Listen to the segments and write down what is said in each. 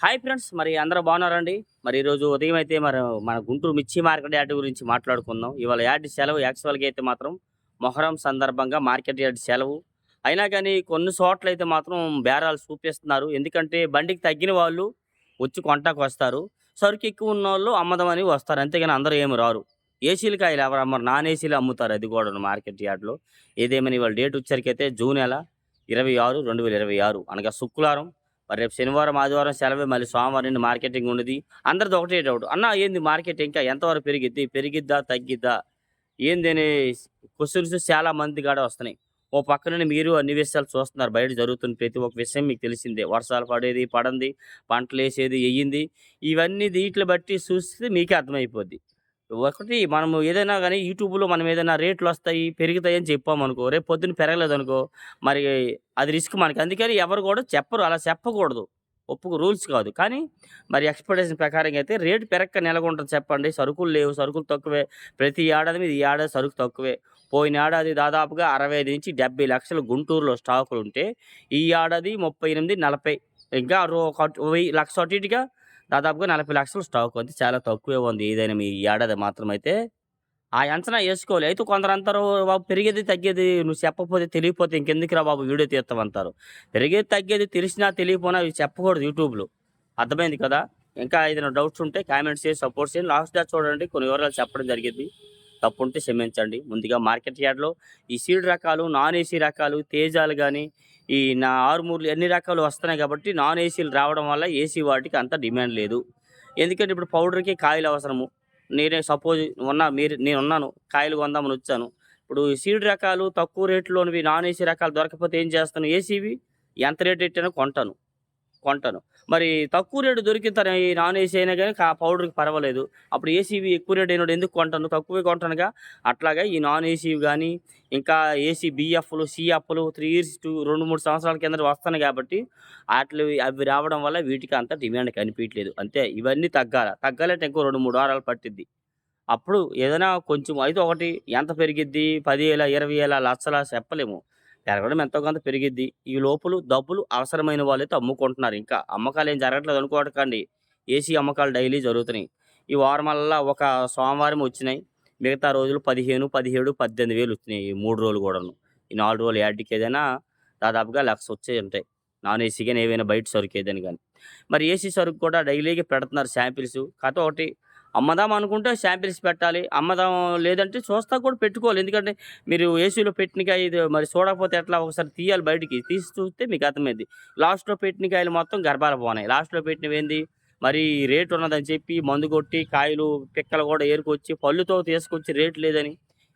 Hi friends, మరి అందరూ బాగున్నారండి? మరి ఈరోజు ఉదయం అయితే మన గుంటూరు మిర్చి మార్కెట్ యార్డ్ గురించి మాట్లాడుకుందాం. ఇవాళ యార్డ్ సెలవు. యాక్చువల్‌గా అయితే మాత్రం మొహరం సందర్భంగా మార్కెట్ యార్డ్ సెలవు. అయినా కానీ కొన్ని చోట్లయితే మాత్రం బేరాలు చూపిస్తున్నారు. ఎందుకంటే బండికి తగ్గిన వాళ్ళు వచ్చి కొంటాకొస్తారు. సరుకు ఎక్కువ ఉన్నోళ్ళు అమ్మదమని వస్తారు. అంతేగాని అందరూ ఏమి రారు. ఏసీలు కాయలు ఎవరు అమ్మరు. నాన్ ఏసీలు అమ్ముతారు, అది కూడాను మార్కెట్ యార్డ్‌లో. ఏదేమైనా ఇవాళ డేట్ వచ్చేసరికైతే జూన్ నెల 26, 2026 అనగా శుక్రవారం. మరి రేపు శనివారం, ఆదివారం సెలవే. మళ్ళీ సోమవారం నుండి మార్కెటింగ్ ఉండది. అందరిది ఒకటే డౌట్. "అన్న ఏంది మార్కెట్ ఇంకా ఎంతవరకు పెరిగిద్ది? పెరిగిద్దా? తగ్గిద్దా?" ఏందని క్వెషన్స్ చాలా మంది కాడ వస్తున్నాయి. ఓ పక్క నుండి మీరు అన్ని విషయాలు చూస్తున్నారు. బయట జరుగుతున్న ప్రతి ఒక్క విషయం మీకు తెలిసిందే. వర్షాలు పడేది, పడంది, పంటలేసేది, ఎయ్యింది. ఇవన్నీ వీటిని బట్టి చూస్తే మీకే అర్థమైపోద్ది. ఒకటి మనము ఏదైనా గాని యూట్యూబ్‌లో మనం ఏదైనా రేట్లొస్తాయి, పెరుగుతాయని చెప్పామనుకో, రేపు పొద్దున్న పెరగలేదనుకో, మరి అది రిస్క్ మనకి. అందుకని ఎవరు కూడా చెప్పరు. అలా చెప్పకూడదు. రూల్స్ కాదు. కానీ మరి ఎక్స్‌పెక్టేషన్ ప్రకారంగా అయితే రేటు పెరక్క నెలగుంటది చెప్పండి. సరుకులు లేవు, సరుకులు తక్కువే. ప్రతి ఏడాది మీద ఈ ఏడాది సరుకు తక్కువే. పోయిన ఏడాది దాదాపుగా 65-70 లక్షలు గుంటూరులో స్టాకులుంటే, ఈ ఏడాది 38, 40, ఇంకా ఒక 1000 లక్ష అటు ఇటుగా దాదాపుగా 40 లక్షలు స్టాకు. అంటే చాలా తక్కువే ఉంది ఏదైనా మీ ఏడాది మాత్రమైతే. ఆ అంచనా ఏసుకోవాలి. అయితే కొందరంటారు, "బాబు పెరిగేది, తగ్గేది నువ్వు చెప్పకపోతే తెలియకపోతే ఇంకెందుకురా బాబు వీడియో తీత్తవంటారు." పెరిగేది, తగ్గేది తెలిసినా తెలియకపోయినా అవి చెప్పకూడదు యూట్యూబ్‌లో. అర్థమైంది కదా! ఇంకా ఏదైనా డౌట్స్ ఉంటే కామెంట్స్ చేసి సపోర్ట్ చేయండి. లాస్ట్ దాకా చూడండి. కొన్ని వివరాలు చెప్పడం జరిగిద్ది. తప్పుంటే క్షమించండి. ముందుగా మార్కెట్ యార్డ్‌లో ఈ సీడ్ రకాలు, నాన్ ఏసీ రకాలు, తేజాలు గాని, ఈ ఆరుమూర్లు అన్ని రకాలు వస్తున్నాయి కాబట్టి నాన్ ఏసీలు రావడం వల్ల ఏసీ వాటికి అంత డిమాండ్ లేదు. ఎందుకంటే ఇప్పుడు పౌడర్‌కి కాయలు అవసరము. నేనే సపోజ్ నేనున్నాను. కాయలు కొందామనొచ్చాను. ఇప్పుడు సీడ్ రకాలు తక్కువ రేట్‌లోనివి నాన్ ఏసీ రకాలు దొరకకపోతే ఏం చేస్తాను? ఏసీవి ఎంత రేట్ ఎట్టైనా కొంటాను. మరి తక్కువ రేటు దొరికిన ఈ నాన్ ఏసీ అయినా గాని పౌడర్‌కి పర్వాలేదు. అప్పుడు ఏసీవి ఎక్కువ రేట్ అయినోడు ఎందుకు కొంటాను? తక్కువే కొంటానుగా. అట్లాగా ఈ నాన్ ఏసీవి గాని, ఇంకా ఏసీ బీఎఫ్‌లు, సీఎఫ్‌లు 3 ఇయర్స్ 2, 3 సంవత్సరాల కిందట వస్తున్నాయి కాబట్టి అవి రావడం వల్ల వీటికి అంత డిమాండ్ కనిపియట్లేదు. అంతే. ఇవన్నీ తగ్గాల. తగ్గాలంటే ఇంకో 2, 3 వారాలు పట్టిద్ది. అప్పుడు ఏదైనా కొంచెం అయితే ఒకటి ఎంత పెరిగిద్ది? 10,000, 20,000, లచ్చలా చెప్పలేము. పెరగడం ఎంతో కొంత పెరిగిద్ది. ఈ లోపులు డబ్బులు అవసరమైన వాళ్ళైతే అమ్ముకుంటున్నారు ఇంకా. అమ్మకాలేం జరగట్లేదు అనుకోకండి. ఏసీ అమ్మకాలు డైలీ జరుగుతున్నాయి. ఈ వారమల్లా ఒక సోమవారం వచ్చినాయి. మిగతా రోజులు 15, 17, 18,000 వచ్చినాయి ఈ 3 రోజులు గూడాను. ఈ 4 రోజులు యార్డ్‌కి ఏదైనా దాదాపుగా 1,00,000 వచ్చేయుంటాయి. నాన్ ఏసీ గాని, ఏవైనా బయట సరుకు ఏదైనా గాని. మరి ఏసీ సరుకు కూడా డైలీగా పెడుతున్నారు శాంపిల్సు. కాతే ఒకటి అమ్మదాం అనుకుంటే శాంపిల్స్ పెట్టాలి. అమ్మదాం లేదంటే చూస్తా కూడా పెట్టుకోవాలి. ఎందుకంటే మీరు ఏసీలో పెట్టినకాయ ఇది మరి చూడకపోతే ఎట్లా? ఒకసారి తీయాలి బయటికి. తీసి చూస్తే మీకు అర్థమైద్ది. లాస్ట్‌లో పెట్టిన కాయలు మొత్తం గర్భాల పోనాయి. లాస్ట్‌లో పెట్టినవేంది మరి రేట్ ఉన్నదని చెప్పి మందు కొట్టి కాయలు పిక్కలు కూడా ఏరుకొచ్చి పళ్ళుతో తీసుకొచ్చి రేట్ లేదని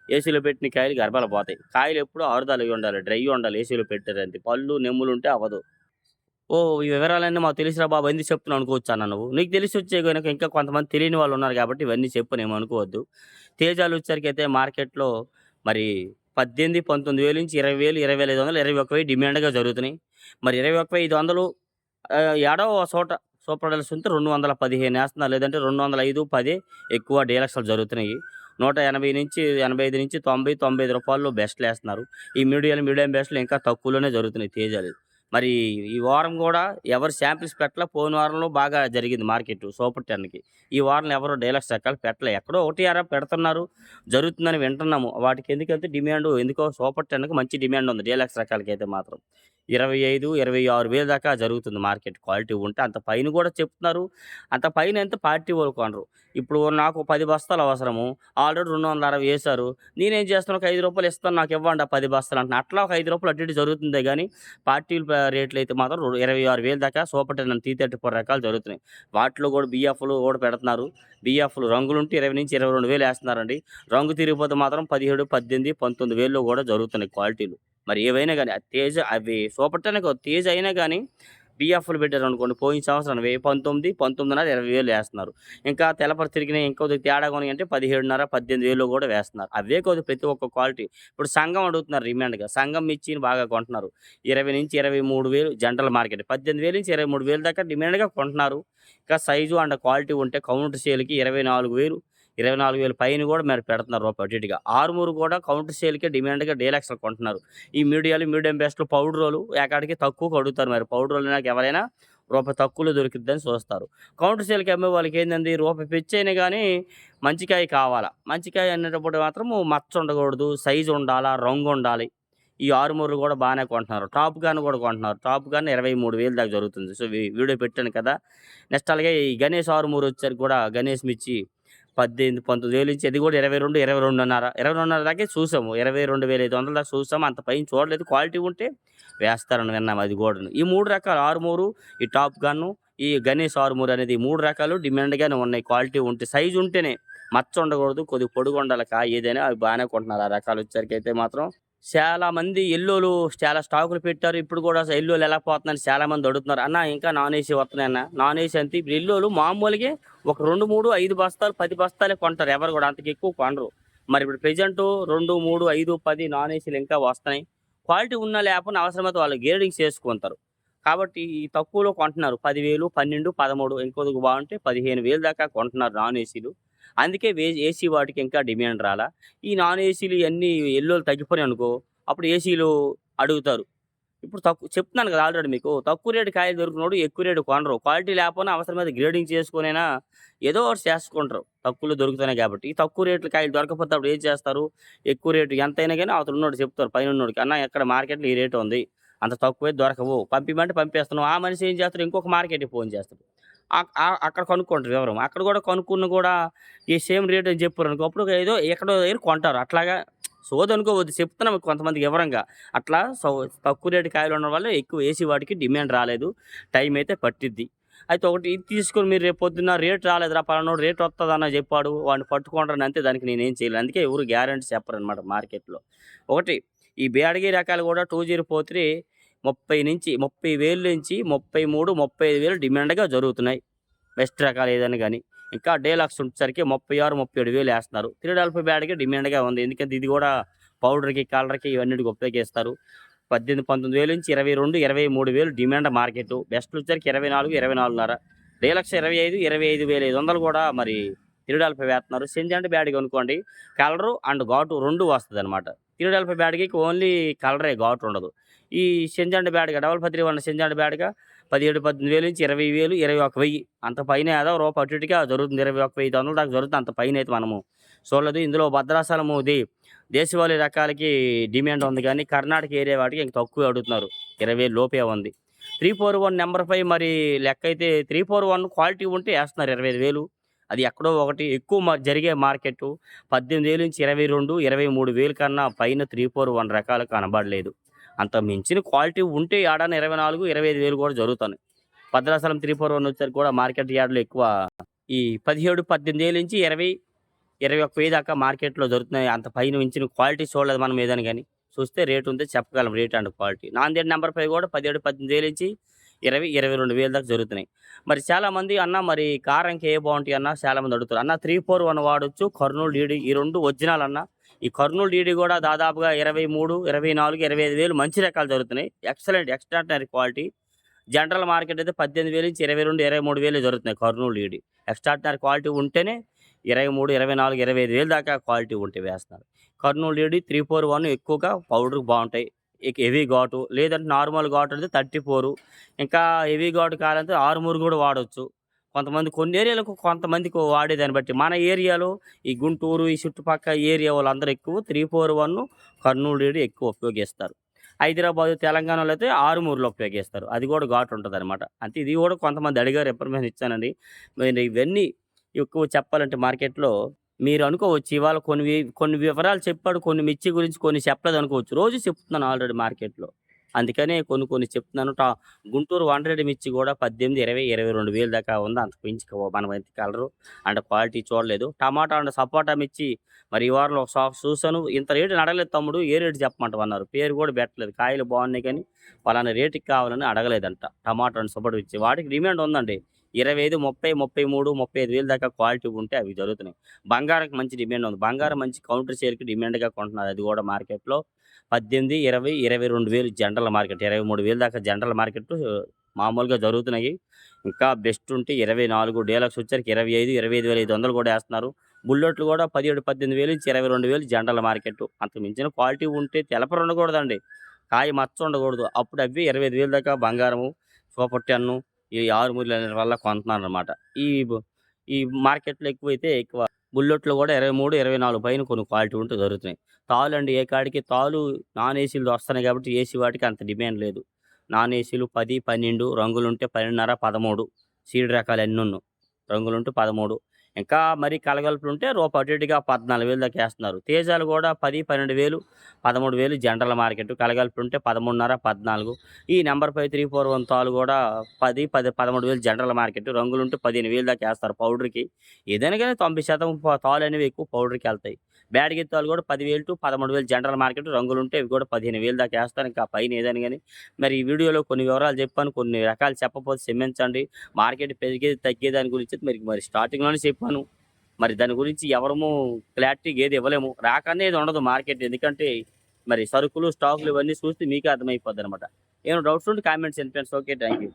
ఏసీలో పెట్టిన కాయలు గర్భాల పోతాయి. కాయలు ఎప్పుడూ ఆరుదలై ఉండాలి. డ్రై ఉండాలి ఏసీలో పెట్టారంటే. పళ్ళు, నెమ్ములుంటే అవ్వదు. ఓహ్! ఈ వివరాలన్నీ మాకు తెలుసురా బాబు! ఎందుకు చెప్తున్నావు అనుకోవచ్చన్నా నువ్వు. నీకు తెలిసొచ్చే గనుక ఇంకా కొంతమంది తెలియని వాళ్ళున్నారు గాబట్టి ఇవన్నీ చెప్పనేమి అనుకోవద్దు. తేజాలొచ్చేసరికైతే మార్కెట్‌లో మరి 18, 19,000 నుంచి 20,000, 20,500, 21,000 డిమాండ్‌గా జరుగుతున్నాయి. మరి 21,500 ఏడో ఓ చోట సూపర్ డీలక్స్ ఉంటే 215 ఏస్తున్నారు. లేదంటే 205, 10 ఎక్కువ డీలక్స్‌లు జరుగుతున్నాయి. 180-85 రూ. 90 బెస్ట్‌లేస్తున్నారు. ఈ మీడియం బెస్ట్‌లు ఇంకా తక్కువలోనే జరుగుతున్నాయి తేజాలు. మరి ఈ వారం గూడా ఎవరు శాంపిల్స్ పెట్టలా. పోయిన వారంలో బాగా జరిగింది మార్కెటు సూపర్ 10కి. ఈ వారంలో ఎవరు డీలక్స్ రకాలు పెట్టలే. ఎక్కడో ఒకటి, అరా పెడుతున్నారు. జరుగుతుందని వింటున్నాము. వాటికి ఎందుకంటే డిమాండు ఎందుకో సూపర్ 10కి మంచి డిమాండ్ ఉంది డీలక్స్ రకాలకైతే మాత్రం. 25, 26,000 దాకా జరుగుతుంది మార్కెట్ క్వాలిటీ ఉంటే. అంత పైన గూడా చెప్తున్నారు. అంత పైనెంత పార్టీ వాళ్ళు కొనరు. ఇప్పుడు నాకు 10 బస్తాలు అవసరము. ఆల్రెడీ 260 ఏశారు. నేనేం చేస్తాను, ఒక రూ. 5 ఇస్తాను నాకివ్వండి ఆ 10 బస్తాలు అంటున్నా. అట్లా ఒక రూ. 5 అటు ఇటు జరుగుతుందే గానీ పార్టీలు రేట్లయితే మాత్రం 26,000 దాకా సూపర్ 10 T34 రకాలు జరుగుతున్నాయి. వాటిలో గూడా బీఎఫ్‌లు గూడా పెడుతున్నారు. బీఎఫ్‌లు రంగులుంటే 20-22,000 ఏస్తున్నారండి. రంగు తిరిగిపోతే మాత్రం 17, 18, 19,000లో గూడా జరుగుతున్నాయి క్వాలిటీలు. మరి ఏవైనా గాని అవి సూపర్ 10 కాదు, తేజ అయినా గాని బీఎఫ్‌లు పెట్టారనుకోండి, పోయిన సంవత్సరానివి 19, 19.5, 20,000 ఏస్తున్నారు. ఇంకా తెల్లపర తిరిగినయి ఇంకా కొద్దిగా తేడాగా ఉన్నాయంటే 17.5, 18,000లో గూడా వేస్తున్నారు. అవే కాదు ప్రతి ఒక్క క్వాలిటీ. ఇప్పుడు సంఘం అడుగుతున్నారు డిమాండ్‌గా. సంఘం మిర్చిని బాగా కొంటున్నారు. 20-23,000 జనరల్ మార్కెట్. 18,000-23,000 దాకా డిమాండ్‌గా కొంటున్నారు. ఇంకా సైజు అండ్ క్వాలిటీ ఉంటే కౌంటర్ సేల్‌కి 24,000, 24,000 పైన గూడా మరి పెడుతున్నారు రూపాయి అటు ఇటుగా. ఆరుమూరు కూడా కౌంటర్ సేల్‌కే డిమాండ్‌గా డీలక్స్‌లు కొంటున్నారు. ఈ మీడియం బెస్ట్‌లు పౌడరోలు ఏకాడికి తక్కువకి అడుగుతారు మరి. పౌడరోలు నాకు ఎవరైనా రూపాయి తక్కువలో దొరికిద్దని చూస్తారు. కౌంటర్ సేల్‌కి అమ్మే వాళ్ళకేందండి రూపాయి పెంచైనా గానీ మంచి కాయ కావాలా. మంచి కాయ అనేటప్పుడు మాత్రము మచ్చ ఉండకూడదు, సైజ్ ఉండాలా, రంగుండాలి. ఈ ఆరుమూరలు గూడా బానే కొంటున్నారు. టాప్ గన్ గూడా కొంటున్నారు. టాప్ గన్ 23,000 దాకా జరుగుతుంది. సో, వీడియో పెట్టాను కదా! నెక్స్ట్ అలాగే ఈ గణేష్ ఆరుమూరు వచ్చేసరికి కూడా గణేష్ మిర్చి 18, 19,000 నుంచి అది గూడా 22, 22.5 22.5 దాకే చూసాము. 22,500 దాకా చూసాము. అంత పైన చూడలేదు. క్వాలిటీ ఉంటే వేస్తారని విన్నాము అది గూడాను. ఈ 3 రకాలు ఆరుమూరు, ఈ టాప్ గన్ను, ఈ గణేష్ ఆరుమూరు అనేది ఈ 3 రకాలు డిమాండ్‌గానే ఉన్నాయి. క్వాలిటీ ఉంటే సైజ్ ఉంటేనే మచ్చ ఉండకూడదు. కొద్దిగా పొడుగుండాలి కాయ ఏదైనా అవి బానే కొంటున్నారు. ఆ రకాలొచ్చేసరికైతే మాత్రం చాలా మంది యెల్లోలు చాలా స్టాకులు పెట్టారు. ఇప్పుడు గూడా యెల్లోలు ఎలా పోతుందని చాలా మంది అడుగుతున్నారు. అన్న ఇంకా నాన్ ఏసీ వస్తున్నాయన్న. నాన్ ఏసీ అంతే ఇప్పుడు యెల్లోలు మామూలుగే ఒక 2, 3, 5 బస్తాలు, 10 బస్తాలే కొంటారు. ఎవరు గూడా అంతకు ఎక్కువ కొనరు. మరి ఇప్పుడు ప్రెజెంటు 2, 3, 5, 10 నాన్ ఏసీలు ఇంకా వస్తున్నాయి. క్వాలిటీ ఉన్నా లేకపోయినా అవసరమైతే వాళ్ళు గ్రేడింగ్స్ చేసుకుంటారు. కాబట్టి ఈ తక్కువలో కొంటున్నారు. 10,000, 12, 13 ఇంకొద్దిగా బాగుంటే 15,000 దాకా కొంటున్నారు నాన్ ఏసీలు. అందుకే ఏసీ వాటికి ఇంకా డిమాండ్ రాలా. ఈ నాన్ ఏసీలు ఇయన్నీ ఎల్లోలు తగ్గిపోయినాయనుకో, అప్పుడు ఏసీలు అడుగుతారు. ఇప్పుడు చెప్తున్నాను కదా ఆల్రెడీ మీకు. తక్కువ రేటు కాయలు దొరికినోడు ఎక్కువ రేటు కొనరు. క్వాలిటీ లేకపోయినా అవసరమైతే గ్రేడింగ్ చేసుకొనైనా ఏదో ఒకటి చేసుకుంటారు. తక్కువలో దొరుకుతున్నాయి కాబట్టి. ఈ తక్కువ రేట్ల కాయలు దొరకకపోతే అప్పుడు ఏం చేస్తారు? ఎక్కువ రేటు ఎంతైనా గాని అవతలున్నోడికి చెప్తారు పైనున్నోడికి. అన్న ఎక్కడ మార్కెట్‌లో ఈ రేటు ఉంది. అంత తక్కువే దొరకవు. పంపియమంటే పంపేస్తున్నాం. ఆ మనిషి ఏం చేస్తాడు? ఇంకొక మార్కెట్‌కి ఫోన్ చేస్తాడు. అక్కడ కనుక్కుంటారు వివరం. అక్కడ గూడా కనుక్కున్న గూడా ఈ సేమ్ రేట్ అని చెప్పారనుకో, అప్పుడు ఏదో ఎక్కడో దగ్గర కొంటారు. అట్లాగా సోదనుకోవద్దు. చెప్తున్నాం కొంతమందికి వివరంగా. అట్లా తక్కువ రేటు కాయలు ఉండడం వల్ల ఎక్కువ ఏసీ వాటికి డిమాండ్ రాలేదు. టైం అయితే పట్టిద్ది. అయితే ఒకటి ఇది తీసుకొని మీరు రేపు పొద్దున్న రేట్ రాలేదురా పలానోడు రేట్ వత్తదన్న చెప్పాడు. వాడిని పట్టుకుంటారని అంతే దానికి నేనేం చేయలేను. అందుకే ఎవరు గ్యారంటీ చెప్పరనమాట మార్కెట్‌లో. ఒకటి ఈ బేడగి రకాలు గూడా 2043 30,000 నుంచి 33, 35,000 డిమాండ్‌గా జరుగుతున్నాయి. బెస్ట్ రకాలు ఏదైనా గాని. ఇంకా డీలక్స్ వచ్చేసరికి 36, 37,000 ఏస్తున్నారు. 3 బ్యాడ్‌కి డిమాండ్‌గా ఉంది. ఎందుకంటే ఇది గూడా పౌడర్‌కి, కలర్‌కి ఇవన్నిటికి ఉపయోగిస్తారు. 18, 19,000 నుంచి 22, 23,000 డిమాండ్ మార్కెటు. బెస్ట్‌లు వచ్చరికి 24, 24.5. డీలక్స్ 25, 25,500 కూడా మరి 3 వేత్తన్నారు. సింజంట్ బ్యాడ్‌కి అనుకోండి కలరు అండ్ ఘాటు 2 వస్తదనమాట. 3 బ్యాడ్‌కి ఓన్లీ కలరే ఘాటు ఉండదు. ఈ సింజంట్ బ్యాడ్‌గా డబల్ పత్రి ఉన్న సింజంట్ బ్యాడ్‌గా 17, 18,000 నుంచి 20,000, 21,000 అంత పైనే ఏదో రూపాయి అటు ఇటుగా జరుగుతుంది. 21,500 దాకా జరుగుతుంది. అంత పైనైతే మనము చూడలేదు. ఇందులో భద్రాచలముది దేశవాళీ రకాలకి డిమాండ్ ఉంది గానీ, కర్ణాటక ఏరియా వాటికి ఇంక తక్కువే అడుగుతున్నారు. 20,000 లోపే ఉంది. 341 నంబర్ 5 మరి లెక్కైతే 341 క్వాలిటీ ఉంటే ఏస్తున్నారు 25,000. అది ఎక్కడో ఒకటి ఎక్కువ జరిగే మార్కెట్టు 18,000 నుంచి 22, 23,000 కన్నా పైన 341 రకాలు కనబడలేదు. అంత మించిన క్వాలిటీ ఉంటే ఏడన్నా 24, 25,000 కూడా జరుగుతున్నాయి. భద్రాచలం 341 వచ్చేసరికి కూడా మార్కెట్ యార్డ్‌లో ఎక్కువ ఈ 17, 18,000 నుంచి 20, 21,000 దాకా మార్కెట్‌లో దొరుకుతున్నాయి. అంత పైన మించిన క్వాలిటీ చూడలేదు మనం ఏదైనా గాని. చూస్తే రేట్ ఉంటే చెప్పగలం rate and quality. Nanded number 5 కూడా 17, 18,000 నుంచి 20, 22,000 దాకా జరుగుతున్నాయి. మరి చాలామంది అన్న మరి కారంకి ఏ బావుంటాయి అన్న చాలామంది అడుగుతారు. అన్న 341 వాడొచ్చు. కర్నూల్ డీడీ ఈ 2 ఒరిజినల్ అన్న. ఈ కర్నూల్ డీడీ కూడా దాదాపుగా 23, 24, 25,000 మంచి రకాలు దొరుకుతున్నాయి. Excellent extraordinary quality. General market అయితే 18,000 నుంచి 22, 23,000 జరుగుతున్నాయి కర్నూల్ డీడీ. ఎక్స్ట్రార్డినరీ క్వాలిటీ ఉంటేనే 23, 24, 25,000 దాకా క్వాలిటీ ఉంటే వేస్తున్నారు. కర్నూల్ డీడీ 341 ఎక్కువగా పౌడర్‌కి బావుంటాయి. ఇక హెవీ ఘాటు లేదంటే నార్మల్ ఘాటు అయితే 34 ఇంకా హెవీ ఘాటు కావాలంటే ఆరుమూరు కూడా వాడొచ్చు. కొంతమంది కొన్ని ఏరియాలకు కొంతమందికి వాడేదాన్ని బట్టి. మన ఏరియాలో ఈ గుంటూరు, ఈ చుట్టుపక్కల ఏరియా వాళ్ళందరూ ఎక్కువ 341 కర్నూల్ డీడీ ఎక్కువ ఉపయోగిస్తారు. హైదరాబాదు, తెలంగాణలో అయితే ఆరుమూరులో ఉపయోగిస్తారు. అది కూడా ఘాటు ఉంటదనమాట. అంటే ఇది కూడా కొంతమంది అడిగారు ఇన్ఫర్మేషన్ ఇచ్చానండి. మరి ఇవన్నీ ఎక్కువ చెప్పాలంటే మార్కెట్‌లో మీరు అనుకోవచ్చు ఇవాళ కొన్ని వివరాలు చెప్పాడు. కొన్ని మిర్చి గురించి కొన్ని చెప్పలేదనుకోవచ్చు. రోజు చెప్తున్నాను ఆల్రెడీ మార్కెట్‌లో. అందుకనే కొన్ని చెప్తున్నాను. గుంటూరు 100 మిర్చి కూడా 18, 20, 22,000 దాకా ఉంది. అంతకు మించి మనమైతే కలరు అండ్ క్వాలిటీ చూడలేదు. టమాటా అండ్ సపోటా మిర్చి మరి ఈ వారంలో ఒక షాప్ చూసాను. ఇంత రేటుని అడగలేదు తమ్ముడు. ఏ రేటు చెప్పమంటావన్నారు. పేరు కూడా పెట్టలేదు. కాయలు బాగున్నాయి కానీ పలానా రేటుకి కావాలని అడగలేదంట. టమాటా అండ్ సపోటా మిర్చి వాటికి డిమాండ్ ఉందండి. 25, 30, 33, 35,000 దాకా క్వాలిటీ ఉంటే అవి జరుగుతున్నాయి. బంగారంకి మంచి డిమాండ్ ఉంది. బంగారం మంచి కౌంటర్ సేల్‌కి డిమాండ్‌గా కొంటున్నారు. అది కూడా మార్కెట్‌లో 18, 20, 22,000 జనరల్ మార్కెట్. 23,000 దాకా జనరల్ మార్కెట్టు మామూలుగా జరుగుతున్నాయి. ఇంకా బెస్ట్ ఉంటే 24 డీలక్స్ వచ్చరికి 25, 25,500 కూడా ఏస్తున్నారు. బుల్లెట్లు కూడా 17, 18,000 నుంచి 22,000 జనరల్ మార్కెట్టు. అంతకు మించిన క్వాలిటీ ఉంటే తెలపరు ఉండకూడదండి. కాయ మచ్చ ఉండకూడదు. అప్పుడు అవి 25,000 దాకా బంగారము, సూపర్ 10 ఈ ఆరుమూరల వల్ల కొంటున్నారనమాట. ఈ బు ఈ మార్కెట్‌లో ఎక్కువైతే ఎక్కువ. బుల్లెట్‌లో గూడా 23, 24 పైన కొన్ని క్వాలిటీ ఉంటే దొరుకుతున్నాయి. తాళ్ళండి ఏ కాడికి తాళ్ళు నాన్ ఏసీ‌లది వస్తున్నాయి కాబట్టి ఏసీ వాటికి అంత డిమాండ్ లేదు. నాన్ ఏసీలు 10, 12 రంగులుంటే 12.5, 13 సీడ్ రకాలన్నును. రంగులుంటే 13 ఇంకా మరి కలగలుపులుంటే అటు ఇటుగా 14,000 దాకా ఏస్తున్నారు. తేజాలు గూడా 10, 12,000, 13,000 జనరల్ మార్కెట్. కలగలుపులుంటే 13.5, 14 ఈ నంబర్ 5, 3, 4, 1 తాలు గూడా 10, 13,000 జనరల్ మార్కెట్. రంగులుంటే 15,000 దాకా ఏస్తారు పౌడర్‌కి. ఏదైనా గాని 90% తాళ్ళనేవి ఎక్కువ పౌడర్‌కెళ్తాయి. బ్యాడగి తాళ్ళు గూడా 10,000-13,000 జనరల్ మార్కెట్. రంగులుంటే ఇవి గూడా 15,000 దాకా ఏస్తారు. ఇంకా పైన ఏదైనా గాని. మరి ఈ వీడియోలో కొన్ని వివరాలు చెప్పాను. కొన్ని రకాలు చెప్పకపోతే క్షమించండి. మార్కెట్ పెరిగేది, తగ్గేదాని గురించి మరి స్టార్టింగ్‌లోనే చెప్పాను. మరి దాని గురించి ఎవరము క్లారిటీగా ఏది ఇవ్వలేము. రాకనేది ఉండదు మార్కెట్. ఎందుకంటే మరి సరుకులు, స్టాకులు ఇవన్నీ చూస్తే మీకే అర్థమైపోద్దనమాట. ఏమైనా డౌట్స్ ఉంటే కామెంట్స్ చేయండి ఫ్రెండ్స్. ఓకే. Thank you.